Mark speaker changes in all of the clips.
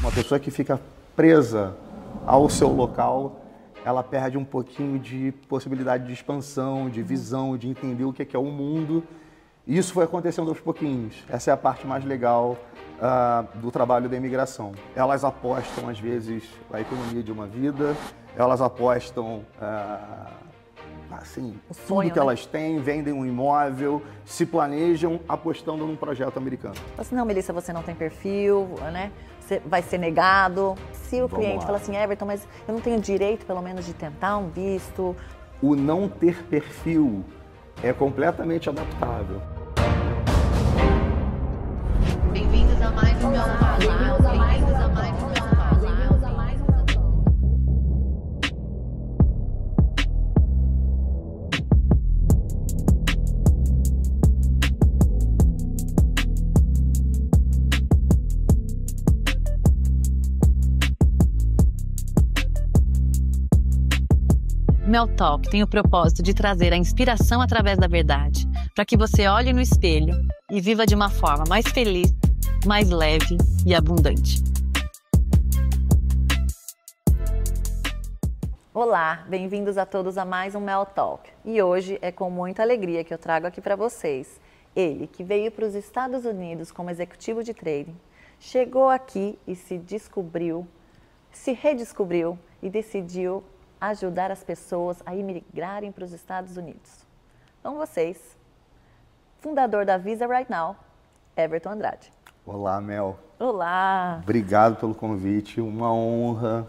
Speaker 1: Uma pessoa que fica presa ao seu local, ela perde um pouquinho de possibilidade de expansão, de visão, de entender o que é o mundo. E isso foi acontecendo aos pouquinhos. Essa é a parte mais legal do trabalho da imigração. Elas apostam, às vezes, na economia de uma vida, elas apostam assim, tudo que elas têm, vendem um imóvel, se planejam apostando num projeto americano.
Speaker 2: Assim, não, Melissa, você não tem perfil, né? Você vai ser negado. Se o cliente fala assim, Everton, mas eu não tenho direito, pelo menos, de tentar um visto.
Speaker 1: O não ter perfil é completamente adaptável.
Speaker 3: Bem-vindos a mais um Meu Talk. Bem-vindos a mais um Meu Talk.
Speaker 4: Mel Talk tem o propósito de trazer a inspiração através da verdade, para que você olhe no espelho e viva de uma forma mais feliz, mais leve e abundante.
Speaker 2: Olá, bem-vindos a todos a mais um Mel Talk. E hoje é com muita alegria que eu trago aqui para vocês ele, que veio para os Estados Unidos como executivo de trading, chegou aqui e se descobriu, se redescobriu e decidiu ajudar as pessoas a imigrarem para os Estados Unidos. Com vocês, fundador da Visa Right Now, Everton Andrade.
Speaker 1: Olá, Mel.
Speaker 2: Olá.
Speaker 1: Obrigado pelo convite, uma honra.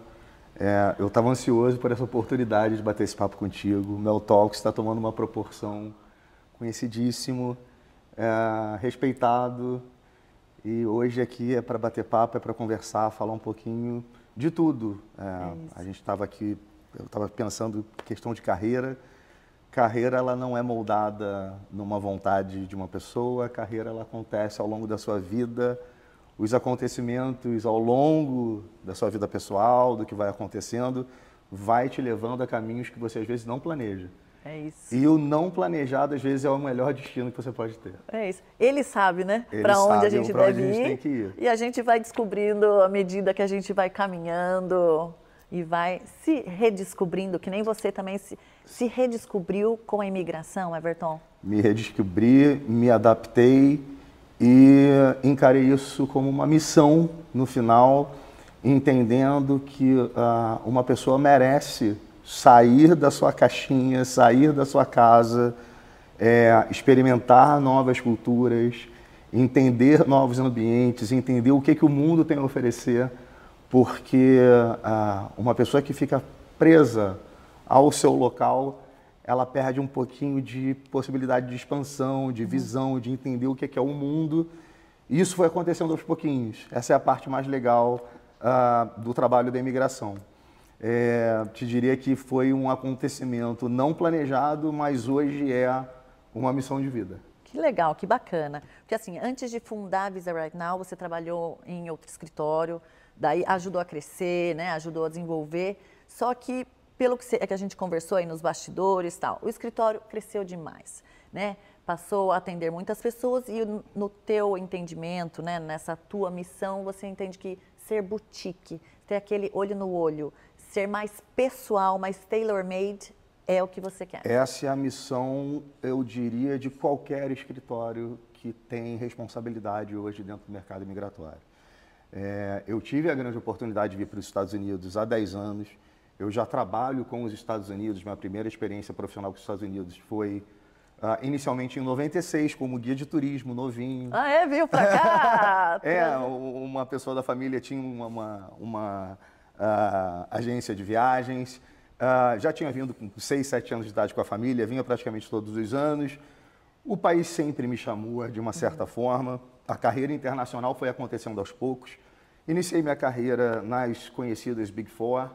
Speaker 1: Eu estava ansioso por essa oportunidade de bater esse papo contigo. O Mel Talks está tomando uma proporção conhecidíssimo, respeitado. E hoje aqui é para bater papo, é para conversar, falar um pouquinho de tudo. A gente estava aqui, eu estava pensando em questão de carreira. Carreira, ela não é moldada numa vontade de uma pessoa. A carreira, ela acontece ao longo da sua vida. Os acontecimentos ao longo da sua vida pessoal, do que vai acontecendo, vai te levando a caminhos que você às vezes não planeja.
Speaker 2: É isso.
Speaker 1: E o não planejado, às vezes, é o melhor destino que você pode ter.
Speaker 2: É isso. Ele sabe, né?
Speaker 1: Para
Speaker 2: onde a gente deve ir.
Speaker 1: Tem que ir.
Speaker 2: E a gente vai descobrindo à medida que a gente vai caminhando e vai se redescobrindo, que nem você também se redescobriu com a imigração, Everton.
Speaker 1: Me redescobri, me adaptei e encarei isso como uma missão no final, entendendo que uma pessoa merece sair da sua caixinha, sair da sua casa, experimentar novas culturas, entender novos ambientes, entender o que o mundo tem a oferecer, porque uma pessoa que fica presa ao seu local, ela perde um pouquinho de possibilidade de expansão, de visão, de entender o que é o mundo. E isso foi acontecendo aos pouquinhos. Essa é a parte mais legal do trabalho da imigração. Te diria que foi um acontecimento não planejado, mas hoje é uma missão de vida.
Speaker 2: Que legal, que bacana. Porque assim, antes de fundar a Visa Right Now, você trabalhou em outro escritório, daí ajudou a crescer, né? Ajudou a desenvolver. Só que, pelo que a gente conversou aí nos bastidores e tal, o escritório cresceu demais, né? Passou a atender muitas pessoas e no teu entendimento, né? Nessa tua missão, você entende que ser boutique, ter aquele olho no olho, ser mais pessoal, mais tailor-made, é o que você quer.
Speaker 1: Essa é a missão, eu diria, de qualquer escritório que tem responsabilidade hoje dentro do mercado migratório. Eu tive a grande oportunidade de vir para os Estados Unidos há 10 anos. Eu já trabalho com os Estados Unidos. Minha primeira experiência profissional com os Estados Unidos foi inicialmente em 96, como guia de turismo, novinho.
Speaker 2: Veio para cá?
Speaker 1: Uma pessoa da família tinha uma agência de viagens. Já tinha vindo com 6, 7 anos de idade com a família, vinha praticamente todos os anos. O país sempre me chamou de uma certa forma. A carreira internacional foi acontecendo aos poucos. Iniciei minha carreira nas conhecidas Big Four.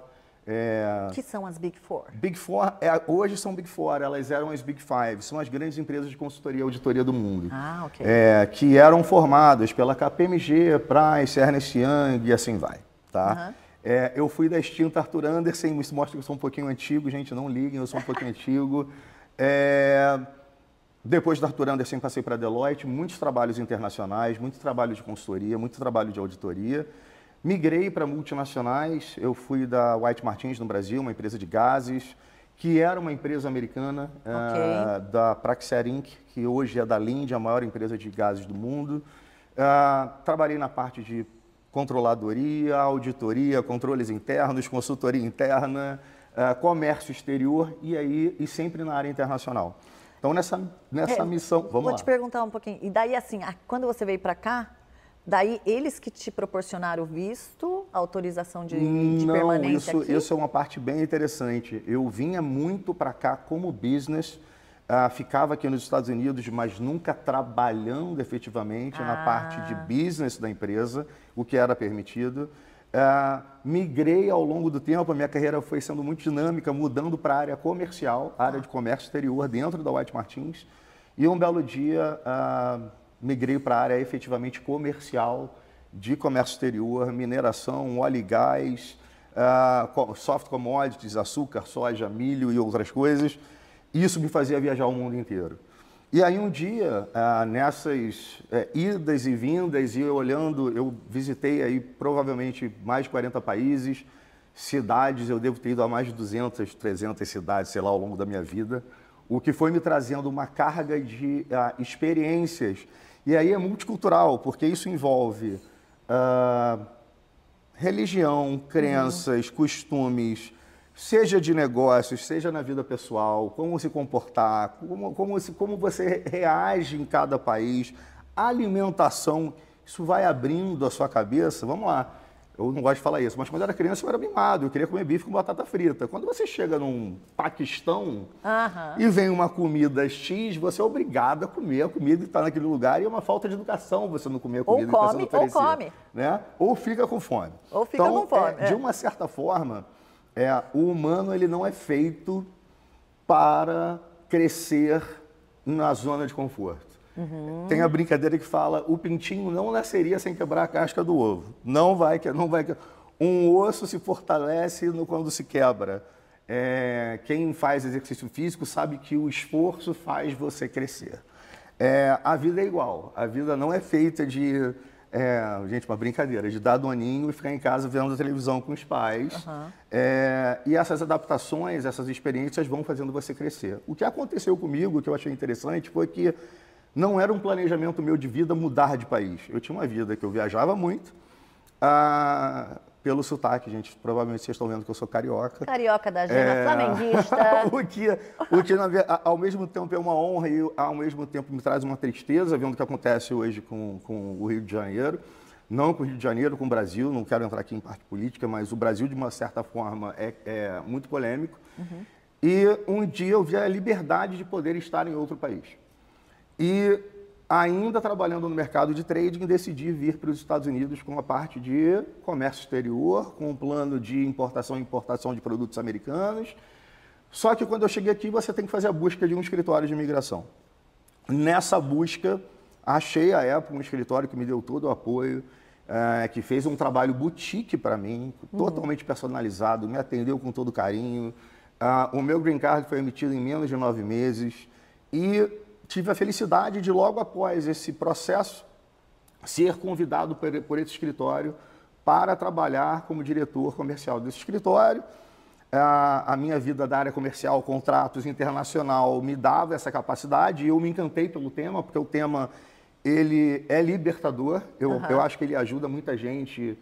Speaker 2: O que são as Big Four?
Speaker 1: Big Four, hoje são Big Four, elas eram as Big Five, são as grandes empresas de consultoria e auditoria do mundo.
Speaker 2: Ok.
Speaker 1: Que eram formadas pela KPMG, Price, Ernst Young e assim vai. Tá? Eu fui da extinta Arthur Andersen, isso mostra que eu sou um pouquinho antigo, gente, não liguem, eu sou um pouquinho antigo. Depois da Arthur Andersen passei para a Deloitte, muitos trabalhos internacionais, muito trabalho de consultoria, muito trabalho de auditoria. Migrei para multinacionais, eu fui da White Martins no Brasil, uma empresa de gases, que era uma empresa americana, da Praxair Inc., que hoje é da Linde, a maior empresa de gases do mundo. Trabalhei na parte de controladoria, auditoria, controles internos, consultoria interna, comércio exterior e sempre na área internacional. Então, nessa missão... Vamos lá.
Speaker 2: Vou te perguntar um pouquinho. E daí, assim, quando você veio para cá, daí eles que te proporcionaram o visto, a autorização de permanência aqui?
Speaker 1: Isso é uma parte bem interessante. Eu vinha muito para cá como business, ficava aqui nos Estados Unidos, mas nunca trabalhando efetivamente na parte de business da empresa, o que era permitido. Migrei ao longo do tempo, a minha carreira foi sendo muito dinâmica, mudando para a área comercial, área de comércio exterior dentro da White Martins. E um belo dia, migrei para a área efetivamente comercial, de comércio exterior, mineração, óleo e gás, soft commodities, açúcar, soja, milho e outras coisas. Isso me fazia viajar o mundo inteiro. E aí um dia, nessas idas e vindas, e olhando, eu visitei aí provavelmente mais de 40 países, cidades, eu devo ter ido a mais de 200, 300 cidades, sei lá, ao longo da minha vida, o que foi me trazendo uma carga de experiências. E aí é multicultural, porque isso envolve religião, crenças, costumes, seja de negócios, seja na vida pessoal, como se comportar, como você reage em cada país, alimentação, isso vai abrindo a sua cabeça. Vamos lá, eu não gosto de falar isso, mas quando eu era criança eu era mimado, eu queria comer bife com batata frita. Quando você chega num Paquistão e vem uma comida X, você é obrigado a comer a comida que está naquele lugar, e é uma falta de educação você não comer a comida que está sendo oferecida. Ou come, né? Ou fica com fome.
Speaker 2: Ou fica com fome.
Speaker 1: De uma certa forma, o humano ele não é feito para crescer na zona de conforto. Tem a brincadeira que fala, o pintinho não nasceria sem quebrar a casca do ovo. Não vai. Um osso se fortalece quando se quebra. Quem faz exercício físico sabe que o esforço faz você crescer. A vida é igual. A vida não é feita de... gente, uma brincadeira, de dar doninho e ficar em casa vendo a televisão com os pais. E essas adaptações, essas experiências vão fazendo você crescer. O que aconteceu comigo, que eu achei interessante, foi que não era um planejamento meu de vida mudar de país. Eu tinha uma vida que eu viajava muito, pelo sotaque, gente, provavelmente vocês estão vendo que eu sou carioca.
Speaker 2: Carioca da Jana, flamenguista.
Speaker 1: o que ao mesmo tempo é uma honra e ao mesmo tempo me traz uma tristeza, vendo o que acontece hoje com o Rio de Janeiro. Não com o Rio de Janeiro, com o Brasil, não quero entrar aqui em parte política, mas o Brasil, de uma certa forma, é muito polêmico. E um dia eu vi a liberdade de poder estar em outro país. E ainda trabalhando no mercado de trading, decidi vir para os Estados Unidos com a parte de comércio exterior, com um plano de importação e importação de produtos americanos. Só que quando eu cheguei aqui, você tem que fazer a busca de um escritório de imigração. Nessa busca, achei à época um escritório que me deu todo o apoio, que fez um trabalho boutique para mim, totalmente personalizado, me atendeu com todo carinho. O meu green card foi emitido em menos de 9 meses e tive a felicidade de, logo após esse processo, ser convidado por esse escritório para trabalhar como diretor comercial desse escritório. A minha vida da área comercial, contratos, internacional, me dava essa capacidade e eu me encantei pelo tema, porque o tema ele é libertador. Eu acho que ele ajuda muita gente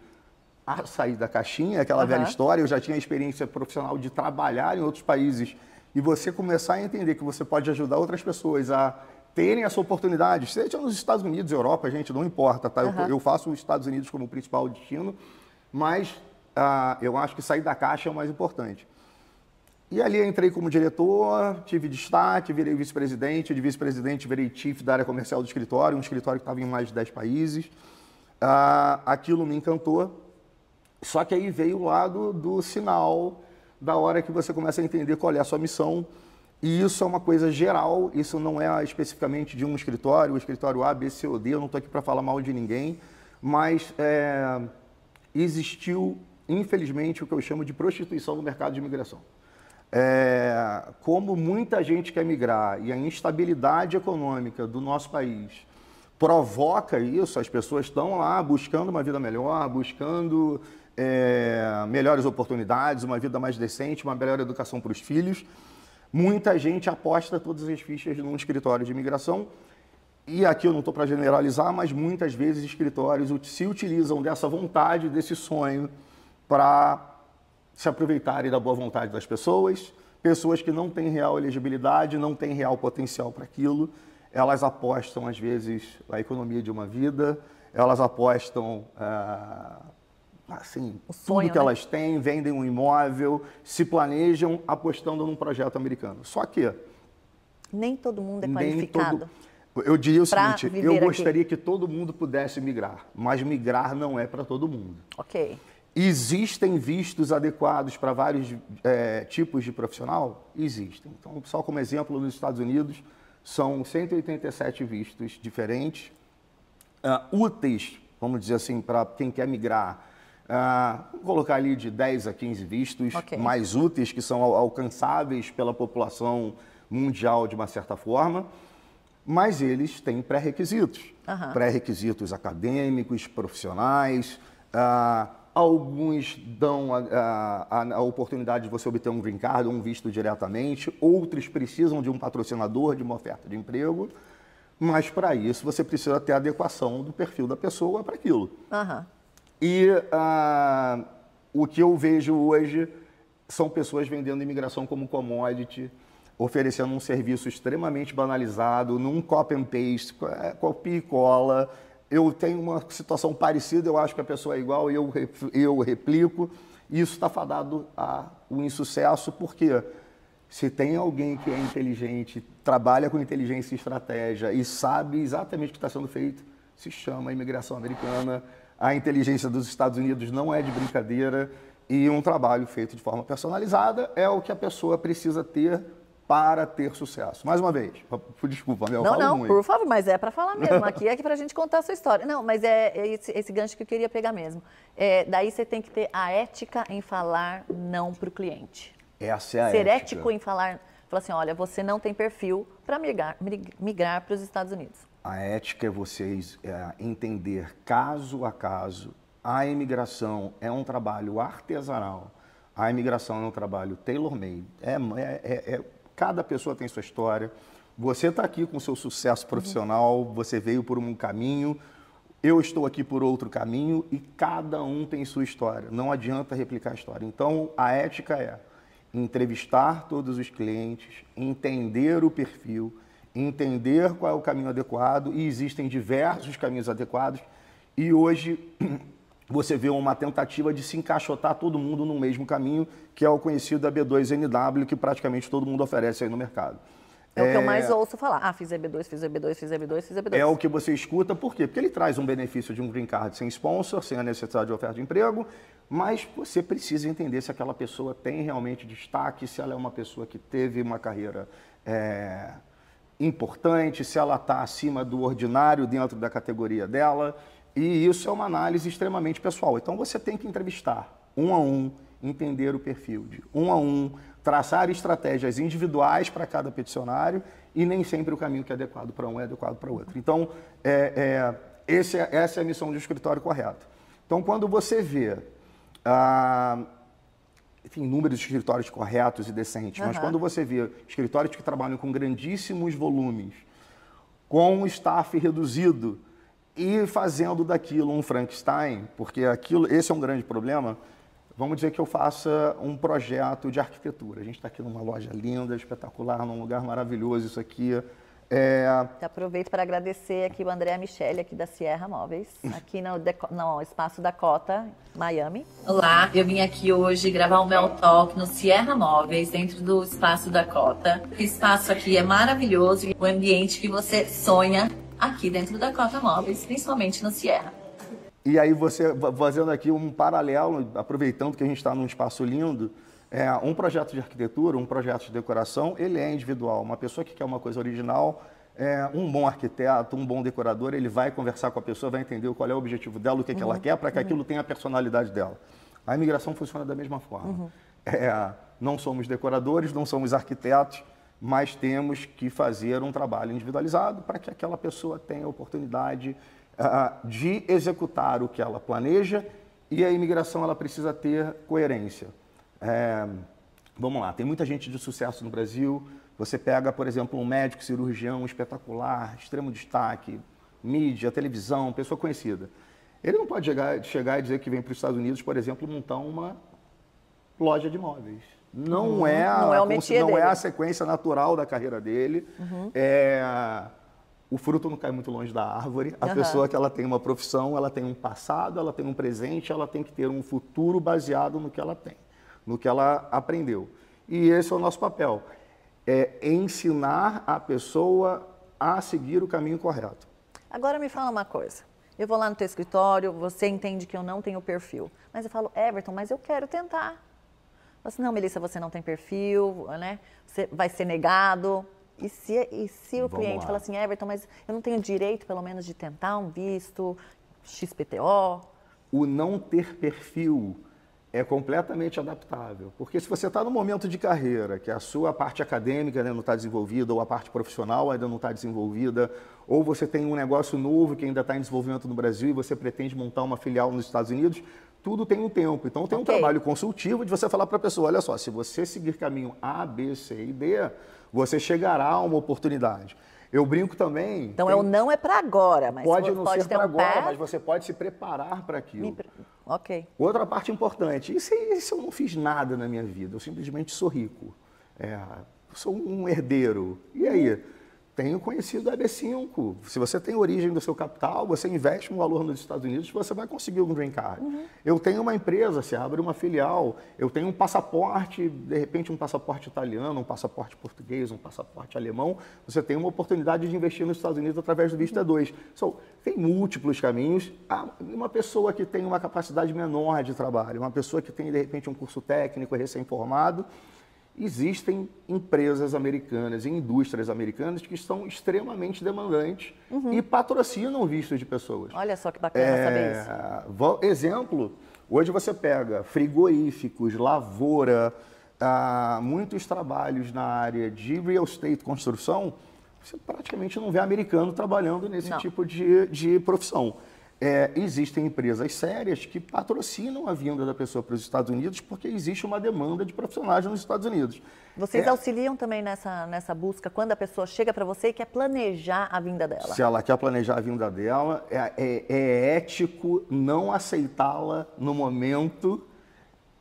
Speaker 1: a sair da caixinha, aquela velha história. Eu já tinha experiência profissional de trabalhar em outros países e você começar a entender que você pode ajudar outras pessoas a terem essa oportunidade, seja nos Estados Unidos, Europa, gente, não importa, tá? Eu faço os Estados Unidos como principal destino, mas eu acho que sair da caixa é o mais importante. E ali entrei como diretor, tive destaque, virei vice-presidente, de vice-presidente virei chief da área comercial do escritório, um escritório que estava em mais de 10 países. Aquilo me encantou, só que aí veio o lado do sinal, da hora que você começa a entender qual é a sua missão. E isso é uma coisa geral, isso não é especificamente de um escritório, o escritório A, B, C ou D, eu não estou aqui para falar mal de ninguém, mas existiu, infelizmente, o que eu chamo de prostituição no mercado de imigração. Como muita gente quer migrar e a instabilidade econômica do nosso país provoca isso, as pessoas estão lá buscando uma vida melhor, buscando melhores oportunidades, uma vida mais decente, uma melhor educação para os filhos. Muita gente aposta todas as fichas num escritório de imigração. E aqui eu não estou para generalizar, mas muitas vezes escritórios se utilizam dessa vontade, desse sonho, para se aproveitarem da boa vontade das pessoas. Pessoas que não têm real elegibilidade, não têm real potencial para aquilo, elas apostam, às vezes, a economia de uma vida, elas apostam, assim,
Speaker 2: sonho,
Speaker 1: tudo que elas têm, vendem um imóvel, se planejam apostando num projeto americano. Só que...
Speaker 2: nem todo mundo é qualificado.
Speaker 1: Eu diria o seguinte, eu gostaria que todo mundo pudesse migrar, mas migrar não é para todo mundo.
Speaker 2: Ok.
Speaker 1: Existem vistos adequados para vários tipos de profissional? Existem. Então, só como exemplo, nos Estados Unidos, são 187 vistos diferentes, úteis, vamos dizer assim, para quem quer migrar. Vou colocar ali de 10 a 15 vistos mais úteis, que são alcançáveis pela população mundial de uma certa forma. Mas eles têm pré-requisitos, pré-requisitos acadêmicos, profissionais, alguns dão a oportunidade de você obter um green card, um visto diretamente, outros precisam de um patrocinador, de uma oferta de emprego, mas para isso você precisa ter a adequação do perfil da pessoa para aquilo. E o que eu vejo hoje são pessoas vendendo imigração como commodity, oferecendo um serviço extremamente banalizado, num copy and paste, copia e cola. Eu tenho uma situação parecida, eu acho que a pessoa é igual, eu replico. E isso está fadado ao insucesso, porque se tem alguém que é inteligente, trabalha com inteligência e estratégia e sabe exatamente o que está sendo feito, se chama imigração americana. A inteligência dos Estados Unidos não é de brincadeira e um trabalho feito de forma personalizada é o que a pessoa precisa ter para ter sucesso. Mais uma vez, desculpa, eu falo muito.
Speaker 2: Por favor, mas é para falar mesmo. Aqui é para a gente contar a sua história. Não, mas é esse gancho que eu queria pegar mesmo. Daí você tem que ter a ética em falar não para o cliente.
Speaker 1: Essa é a
Speaker 2: Ser
Speaker 1: ética.
Speaker 2: ético em falar assim, olha, você não tem perfil para migrar para os Estados Unidos.
Speaker 1: A ética é vocês entender caso a caso. A imigração é um trabalho artesanal. A imigração é um trabalho tailor-made. Cada pessoa tem sua história. Você está aqui com seu sucesso profissional, você veio por um caminho, eu estou aqui por outro caminho e cada um tem sua história. Não adianta replicar a história. Então, a ética é entrevistar todos os clientes, entender o perfil, entender qual é o caminho adequado, e existem diversos caminhos adequados. E hoje você vê uma tentativa de se encaixotar todo mundo no mesmo caminho, que é o conhecido EB2NW, que praticamente todo mundo oferece aí no mercado.
Speaker 2: É o que eu mais ouço falar. Fiz EB2, fiz EB2, fiz EB2, fiz EB2.
Speaker 1: É o que você escuta, por quê? Porque ele traz um benefício de um green card sem sponsor, sem a necessidade de oferta de emprego, mas você precisa entender se aquela pessoa tem realmente destaque, se ela é uma pessoa que teve uma carreira importante, se ela está acima do ordinário dentro da categoria dela. E isso é uma análise extremamente pessoal. Então, você tem que entrevistar um a um, entender o perfil de um a um, traçar estratégias individuais para cada peticionário e nem sempre o caminho que é adequado para um é adequado para o outro. Então, essa é a missão de um escritório correto. Então, quando você vê, enfim, números de escritórios corretos e decentes, mas quando você vê escritórios que trabalham com grandíssimos volumes, com um staff reduzido, e fazendo daquilo um Frankenstein, porque esse é um grande problema, vamos dizer que eu faça um projeto de arquitetura. A gente está aqui numa loja linda, espetacular, num lugar maravilhoso, isso aqui.
Speaker 2: Aproveito para agradecer aqui o André Michele, aqui da Sierra Móveis, aqui no Espaço Dakota, Miami.
Speaker 4: Olá, eu vim aqui hoje gravar o Mel Talk no Sierra Móveis, dentro do Espaço Dakota. O espaço aqui é maravilhoso, o ambiente que você sonha aqui dentro da Dakota Móveis, principalmente no Sierra.
Speaker 1: E aí você, fazendo aqui um paralelo, aproveitando que a gente está num espaço lindo, um projeto de arquitetura, um projeto de decoração, ele é individual. Uma pessoa que quer uma coisa original, um bom arquiteto, um bom decorador, ele vai conversar com a pessoa, vai entender qual é o objetivo dela, o que ela quer, para que aquilo tenha a personalidade dela. A imigração funciona da mesma forma. Não somos decoradores, não somos arquitetos, mas temos que fazer um trabalho individualizado para que aquela pessoa tenha a oportunidade de executar o que ela planeja, e a imigração ela precisa ter coerência. Vamos lá, tem muita gente de sucesso no Brasil. Você pega, por exemplo, um médico cirurgião espetacular, extremo destaque, mídia, televisão, pessoa conhecida. Ele não pode chegar e dizer que vem para os Estados Unidos, por exemplo, montar uma loja de imóveis. Não é a sequência natural da carreira dele. O fruto não cai muito longe da árvore. A pessoa que ela tem uma profissão, ela tem um passado, ela tem um presente, ela tem que ter um futuro baseado no que ela tem, no que ela aprendeu. E esse é o nosso papel. É ensinar a pessoa a seguir o caminho correto.
Speaker 2: Agora me fala uma coisa. Eu vou lá no teu escritório, você entende que eu não tenho perfil. Mas eu falo, Everton, mas eu quero tentar. Você, não, Melissa, você não tem perfil, né? Você vai ser negado. E se o cliente fala assim, Everton, mas eu não tenho direito, pelo menos, de tentar um visto, XPTO?
Speaker 1: O não ter perfil é completamente adaptável. Porque se você está no momento de carreira, que a sua parte acadêmica ainda não está desenvolvida, ou a parte profissional ainda não está desenvolvida, ou você tem um negócio novo que ainda está em desenvolvimento no Brasil e você pretende montar uma filial nos Estados Unidos, tudo tem um tempo. Então tem um trabalho consultivo de você falar para a pessoa, olha só, se você seguir caminho A, B, C e D, você chegará a uma oportunidade. Eu brinco também...
Speaker 2: Então, o não é para agora, mas
Speaker 1: pode não ser para agora, mas você pode se preparar para aquilo.
Speaker 2: Ok.
Speaker 1: Outra parte importante, e se eu não fiz nada na minha vida, eu simplesmente sou rico, sou um herdeiro, e aí? Tenho conhecido a EB5. Se você tem origem do seu capital, você investe um valor nos Estados Unidos, você vai conseguir um green card. Eu tenho uma empresa, você abre uma filial, eu tenho um passaporte, de repente um passaporte italiano, um passaporte português, um passaporte alemão, você tem uma oportunidade de investir nos Estados Unidos através do visto E2. Tem múltiplos caminhos. Uma pessoa que tem uma capacidade menor de trabalho, uma pessoa que tem, de repente, um curso técnico recém-formado, existem empresas americanas e indústrias americanas que estão extremamente demandantes e patrocinam vistos de pessoas.
Speaker 2: Olha só que bacana saber isso.
Speaker 1: Exemplo, hoje você pega frigoríficos, lavoura, muitos trabalhos na área de real estate, construção, você praticamente não vê americano trabalhando nesse tipo de profissão. Existem empresas sérias que patrocinam a vinda da pessoa para os Estados Unidos porque existe uma demanda de profissionais nos Estados Unidos.
Speaker 2: Vocês auxiliam também nessa busca quando a pessoa chega para você e quer planejar a vinda dela?
Speaker 1: Se ela quer planejar a vinda dela, é ético não aceitá-la no momento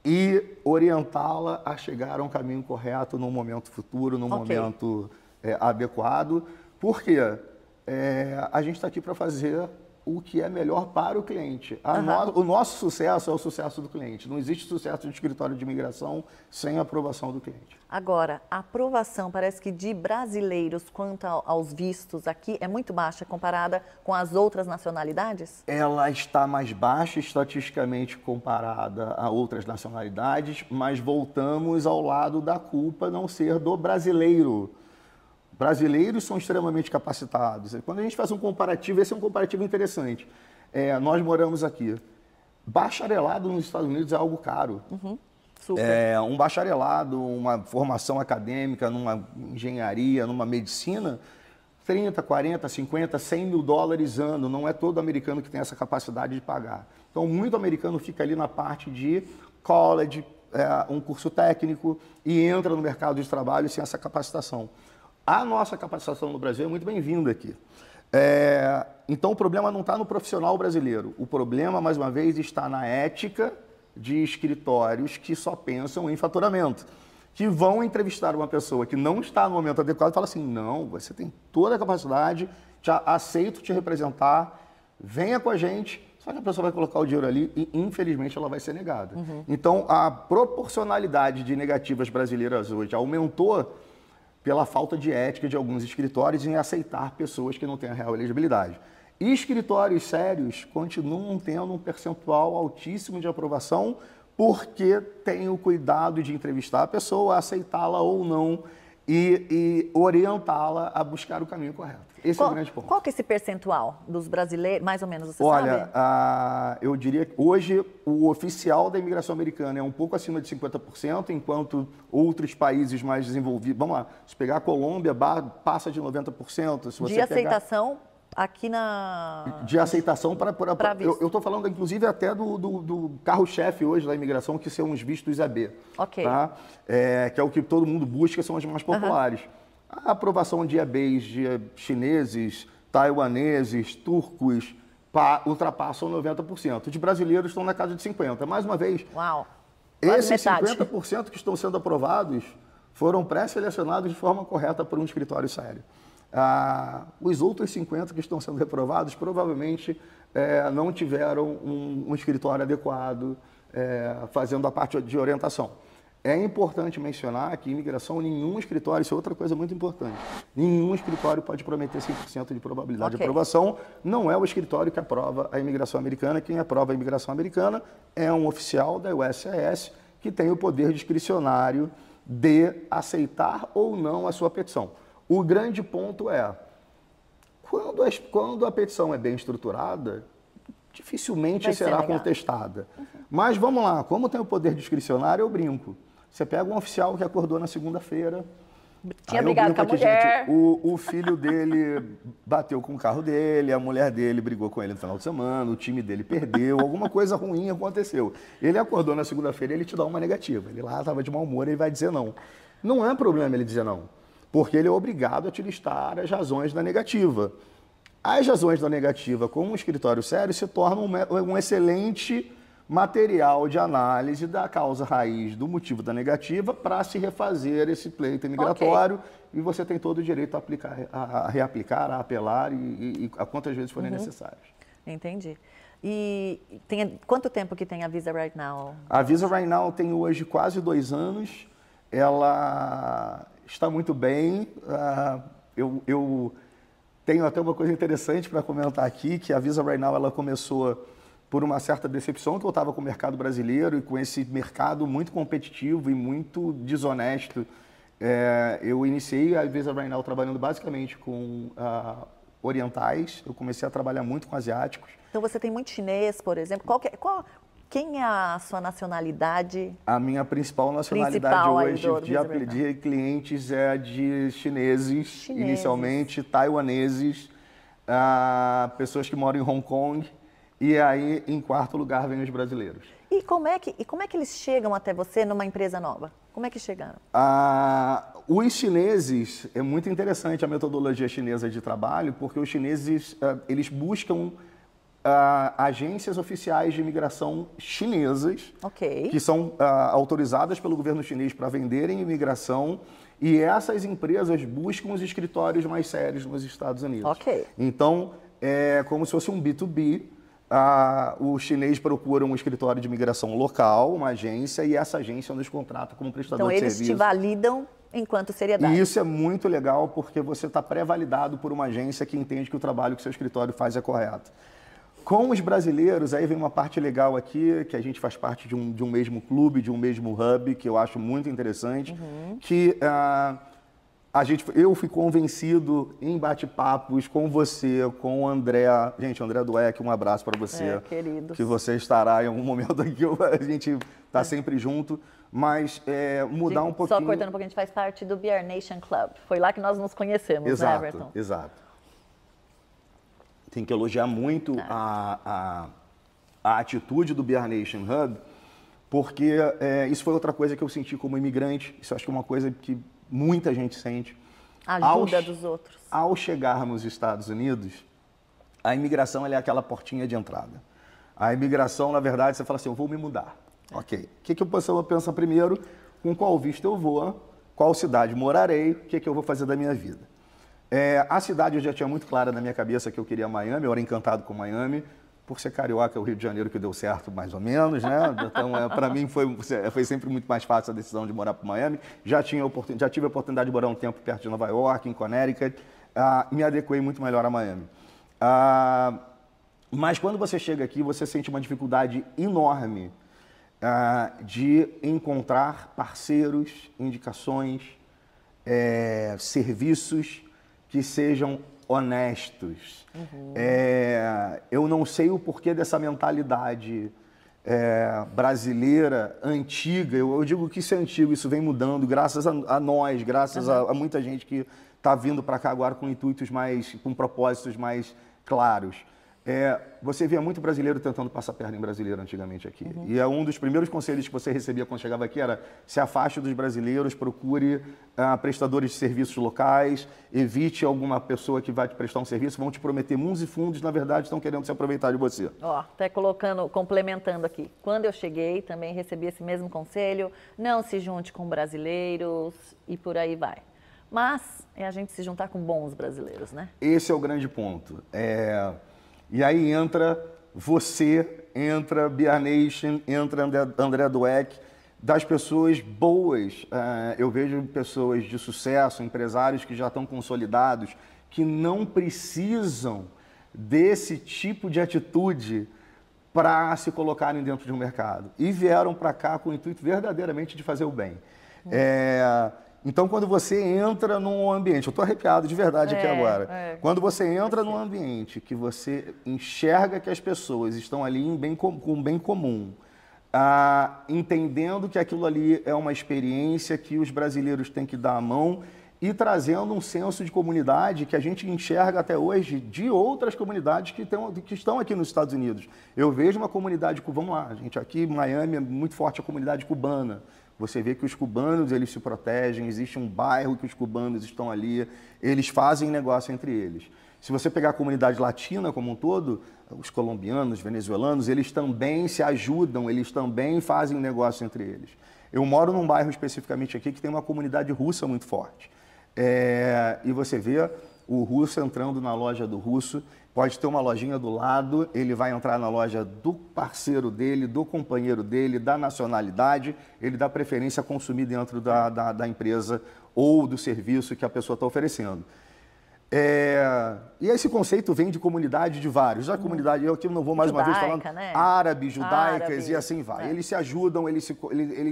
Speaker 1: e orientá-la a chegar a um caminho correto no momento futuro, no momento adequado. Por quê? A gente está aqui para fazer o que é melhor para o cliente. O nosso sucesso é o sucesso do cliente. Não existe sucesso de escritório de imigração sem a aprovação do cliente.
Speaker 2: Agora, a aprovação parece que de brasileiros quanto aos vistos aqui é muito baixa comparada com as outras nacionalidades? Ela
Speaker 1: está mais baixa estatisticamente comparada a outras nacionalidades, mas voltamos ao lado da culpa não ser do brasileiro. Brasileiros são extremamente capacitados. Quando a gente faz um comparativo, esse é um comparativo interessante. Nós moramos aqui. Bacharelado nos Estados Unidos é algo caro.
Speaker 2: Super.
Speaker 1: Um bacharelado, uma formação acadêmica, numa engenharia, numa medicina, 30, 40, 50, 100 mil dólares ano. Não é todo americano que tem essa capacidade de pagar. Então, muito americano fica ali na parte de college, um curso técnico, e entra no mercado de trabalho sem essa capacitação. A nossa capacitação no Brasil é muito bem-vinda aqui. Então, o problema não está no profissional brasileiro. O problema, mais uma vez, está na ética de escritórios que só pensam em faturamento, que vão entrevistar uma pessoa que não está no momento adequado e fala assim, não, você tem toda a capacidade, aceito te representar, venha com a gente, só que a pessoa vai colocar o dinheiro ali e, infelizmente, ela vai ser negada. Então, a proporcionalidade de negativas brasileiras hoje aumentou pela falta de ética de alguns escritórios em aceitar pessoas que não têm a real elegibilidade. E escritórios sérios continuam tendo um percentual altíssimo de aprovação porque tem o cuidado de entrevistar a pessoa, aceitá-la ou não e orientá-la a buscar o caminho correto. Esse é o grande ponto.
Speaker 2: Qual que é esse percentual dos brasileiros, mais ou menos, você
Speaker 1: Olha,
Speaker 2: sabe?
Speaker 1: eu diria que hoje o oficial da imigração americana é um pouco acima de 50%, enquanto outros países mais desenvolvidos... Vamos lá, se pegar a Colômbia, passa de 90%. Se você
Speaker 2: De aceitação aqui
Speaker 1: de aceitação para
Speaker 2: visto.
Speaker 1: eu estou falando, inclusive, até do carro-chefe hoje da imigração, que são os vistos EB.
Speaker 2: Ok.
Speaker 1: Tá? Que é o que todo mundo busca, são os mais populares. A aprovação de EBs de chineses, taiwaneses, turcos, ultrapassam 90%. De brasileiros estão na casa de 50%. Mais uma vez,
Speaker 2: Uau, quase
Speaker 1: esses
Speaker 2: metade.
Speaker 1: 50% que estão sendo aprovados foram pré-selecionados de forma correta por um escritório sério. Os outros 50% que estão sendo reprovados provavelmente não tiveram um escritório adequado fazendo a parte de orientação. É importante mencionar que imigração, nenhum escritório, isso é outra coisa muito importante, nenhum escritório pode prometer 100% de probabilidade de aprovação. Não é o escritório que aprova a imigração americana. Quem aprova a imigração americana é um oficial da USCIS que tem o poder discricionário de aceitar ou não a sua petição. O grande ponto é, quando a petição é bem estruturada, dificilmente será contestada. Mas vamos lá, como tem o poder discricionário, eu brinco. Você pega um oficial que acordou na segunda-feira,
Speaker 2: tinha brigado com a mulher.
Speaker 1: Gente, o filho dele bateu com o carro dele, a mulher dele brigou com ele no final de semana, o time dele perdeu, alguma coisa ruim aconteceu. Ele acordou na segunda-feira e ele te dá uma negativa. Ele lá estava de mau humor e ele vai dizer não. Não é problema ele dizer não, porque ele é obrigado a te listar as razões da negativa. As razões da negativa, como um escritório sério, se tornam um excelente material de análise da causa raiz do motivo da negativa para se refazer esse pleito imigratório, e você tem todo o direito a reaplicar, a apelar e a quantas vezes forem necessárias.
Speaker 2: Entendi. E quanto tempo que tem a Visa Right Now?
Speaker 1: A Visa Right Now tem hoje quase 2 anos. Ela está muito bem. Eu tenho até uma coisa interessante para comentar aqui, que a Visa Right Now ela começou por uma certa decepção que eu estava com o mercado brasileiro e com esse mercado muito competitivo e muito desonesto. Eu iniciei a Visa Right Now trabalhando basicamente com orientais. Eu comecei a trabalhar muito com asiáticos.
Speaker 2: Então você tem muito chinês, por exemplo. Quem é a sua nacionalidade?
Speaker 1: A minha principal nacionalidade hoje de clientes é de chineses, inicialmente, taiwaneses, pessoas que moram em Hong Kong, e aí, em quarto lugar, vem os brasileiros.
Speaker 2: E como é que eles chegam até você numa empresa nova? Como é que chegaram?
Speaker 1: Os chineses, é muito interessante a metodologia chinesa de trabalho, porque os chineses, eles buscam agências oficiais de imigração chinesas, que são autorizadas pelo governo chinês para venderem imigração, e essas empresas buscam os escritórios mais sérios nos Estados Unidos. Então, é como se fosse um B2B. O chinês procura um escritório de imigração local, uma agência, e essa agência nos contrata como prestador de serviço.
Speaker 2: Então, eles te validam enquanto seriedade.
Speaker 1: E isso é muito legal, porque você está pré-validado por uma agência que entende que o trabalho que o seu escritório faz é correto. Com os brasileiros, aí vem uma parte legal aqui, que a gente faz parte de um mesmo clube, de um mesmo hub, que eu acho muito interessante, que eu fui convencido em bate-papos com você, com o André. Gente, André Dueck, um abraço para você.
Speaker 2: Querido.
Speaker 1: Que você estará em algum momento aqui, a gente está sempre junto. Mas mudar um pouquinho...
Speaker 2: Só cortando um pouquinho, a gente faz parte do BR Nation Club. Foi lá que nós nos conhecemos, né, Everton?
Speaker 1: Exato. Tem que elogiar muito a atitude do BR Nation Hub, porque isso foi outra coisa que eu senti como imigrante. Isso acho que é uma coisa que muita gente sente.
Speaker 2: Ajuda dos outros.
Speaker 1: Ao chegarmos nos Estados Unidos, a imigração é aquela portinha de entrada. A imigração, na verdade, você fala assim, eu vou me mudar. Ok. O que a pessoa pensa primeiro? Com qual visto eu vou? Qual cidade morarei? O que eu vou fazer da minha vida? A cidade eu já tinha muito clara na minha cabeça que eu queria Miami, eu era encantado com Miami. Por ser carioca, é o Rio de Janeiro que deu certo, mais ou menos, né? Então, para mim, foi sempre muito mais fácil a decisão de morar para Miami. Já tive a oportunidade de morar um tempo perto de Nova York, em Connecticut. Me adequei muito melhor a Miami. Mas quando você chega aqui, você sente uma dificuldade enorme de encontrar parceiros, indicações, serviços que sejam honestos. Eu não sei o porquê dessa mentalidade brasileira, antiga. Eu digo que isso é antigo, isso vem mudando, graças a nós, graças a muita gente que está vindo para cá agora com intuitos com propósitos mais claros. Você via muito brasileiro tentando passar perna em brasileiro antigamente aqui. E um dos primeiros conselhos que você recebia quando chegava aqui era: se afaste dos brasileiros, procure prestadores de serviços locais, evite alguma pessoa que vai te prestar um serviço, vão te prometer mundos e fundos, na verdade estão querendo se aproveitar de você.
Speaker 2: Ó, até complementando aqui. Quando eu cheguei, também recebi esse mesmo conselho: não se junte com brasileiros e por aí vai. Mas é a gente se juntar com bons brasileiros, né?
Speaker 1: Esse é o grande ponto. E aí entra você, entra Beer Nation, entra André Dweck, das pessoas boas. Eu vejo pessoas de sucesso, empresários que já estão consolidados, que não precisam desse tipo de atitude para se colocarem dentro de um mercado. E vieram para cá com o intuito verdadeiramente de fazer o bem. Então, quando você entra num ambiente, eu estou arrepiado de verdade aqui agora, quando você entra num ambiente que você enxerga que as pessoas estão ali com um bem comum, entendendo que aquilo ali é uma experiência que os brasileiros têm que dar a mão e trazendo um senso de comunidade que a gente enxerga até hoje de outras comunidades que estão aqui nos Estados Unidos. Eu vejo uma comunidade, vamos lá, gente, aqui em Miami é muito forte a comunidade cubana. Você vê que os cubanos, eles se protegem, existe um bairro que os cubanos estão ali, eles fazem negócio entre eles. Se você pegar a comunidade latina como um todo, os colombianos, venezuelanos, eles também se ajudam, eles também fazem negócio entre eles. Eu moro num bairro especificamente aqui que tem uma comunidade russa muito forte. E você vê o russo entrando na loja do russo, pode ter uma lojinha do lado, ele vai entrar na loja do parceiro dele, do companheiro dele, da nacionalidade, ele dá preferência a consumir dentro da empresa ou do serviço que a pessoa está oferecendo. E esse conceito vem de comunidade de vários. A comunidade, eu aqui não vou mais
Speaker 2: judaica,
Speaker 1: uma vez falando,
Speaker 2: né?
Speaker 1: Árabes, judaicas e assim vai. Eles se ajudam, eles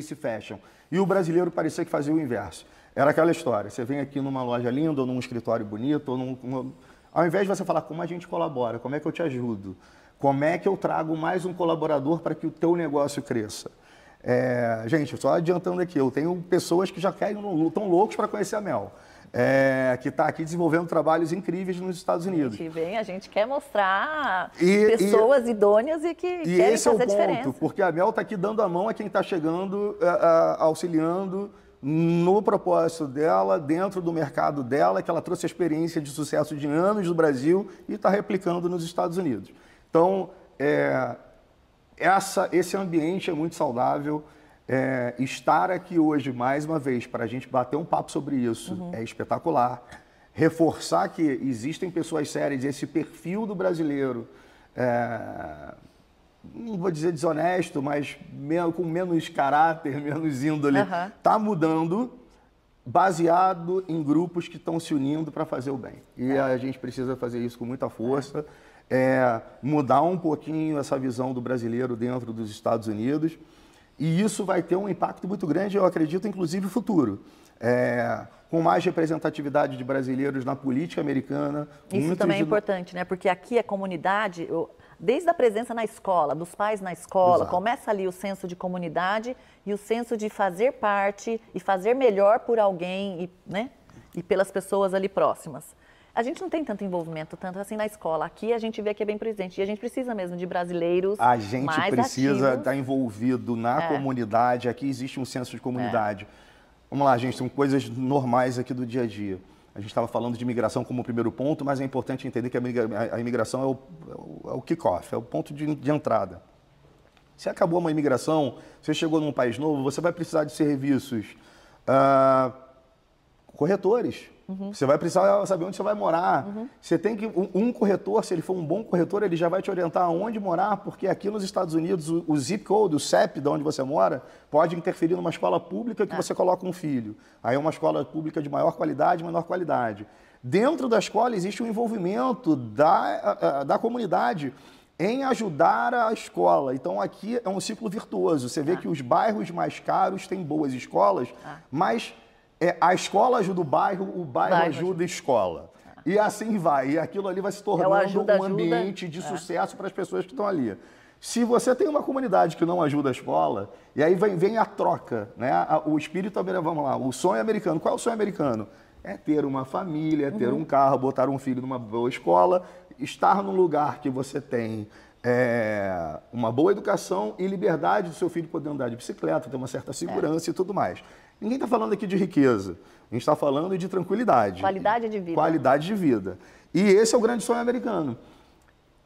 Speaker 1: se fecham. E o brasileiro parecia que fazia o inverso. Era aquela história, você vem aqui numa loja linda, ou num escritório bonito, ou ao invés de você falar como a gente colabora, como é que eu te ajudo, como é que eu trago mais um colaborador para que o teu negócio cresça. Gente, só adiantando aqui, eu tenho pessoas que já estão loucos para conhecer a Mel. Que está aqui desenvolvendo trabalhos incríveis nos Estados Unidos.
Speaker 2: A gente quer mostrar pessoas idôneas e que querem
Speaker 1: esse
Speaker 2: fazer
Speaker 1: é o ponto,
Speaker 2: diferença.
Speaker 1: Porque a Mel está aqui dando a mão a quem está chegando, auxiliando no propósito dela, dentro do mercado dela, que ela trouxe a experiência de sucesso de anos do Brasil e está replicando nos Estados Unidos. Então, esse ambiente é muito saudável. Estar aqui hoje, mais uma vez, para a gente bater um papo sobre isso, é espetacular. Reforçar que existem pessoas sérias, esse perfil do brasileiro, não vou dizer desonesto, mas com menos caráter, menos índole, está mudando, baseado em grupos que estão se unindo para fazer o bem. E a gente precisa fazer isso com muita força, mudar um pouquinho essa visão do brasileiro dentro dos Estados Unidos. E isso vai ter um impacto muito grande, eu acredito, inclusive futuro. Com mais representatividade de brasileiros na política americana.
Speaker 2: Isso também é importante, né? Porque aqui a comunidade, desde a presença na escola, dos pais na escola, começa ali o senso de comunidade e o senso de fazer parte e fazer melhor por alguém, né? E pelas pessoas ali próximas. A gente não tem tanto envolvimento, tanto assim na escola. Aqui a gente vê que é bem presente. E a gente precisa mesmo de brasileiros mais ativos. A gente precisa estar envolvido na comunidade. Aqui existe um senso de comunidade. Vamos lá, gente, são coisas normais aqui do dia a dia. A gente estava falando de imigração como primeiro ponto, mas é importante entender que a imigração é o kick-off, é o ponto de entrada. Se acabou uma imigração, você chegou num país novo, você vai precisar de serviços corretores. Você vai precisar saber onde você vai morar. Você tem que um corretor, se ele for um bom corretor, ele já vai te orientar aonde morar, porque aqui nos Estados Unidos o zip code, o CEP, de onde você mora, pode interferir numa escola pública que você coloca um filho. Aí é uma escola pública de maior qualidade, menor qualidade. Dentro da escola existe um envolvimento da comunidade em ajudar a escola. Então aqui é um ciclo virtuoso. Você vê que os bairros mais caros têm boas escolas, mas
Speaker 1: a escola ajuda o bairro ajuda a escola. E assim vai. E aquilo ali vai se tornando um ambiente de sucesso para as pessoas que estão ali. Se você tem uma comunidade que não ajuda a escola, e aí vem a troca, né? O espírito, vamos lá, o sonho americano. Qual é o sonho americano? É ter uma família, é ter um carro, botar um filho numa boa escola, estar num lugar que você tem uma boa educação e liberdade do seu filho poder andar de bicicleta, ter uma certa segurança e tudo mais. Ninguém está falando aqui de riqueza, a gente está falando de tranquilidade.
Speaker 2: Qualidade de vida.
Speaker 1: Qualidade de vida. E esse é o grande sonho americano.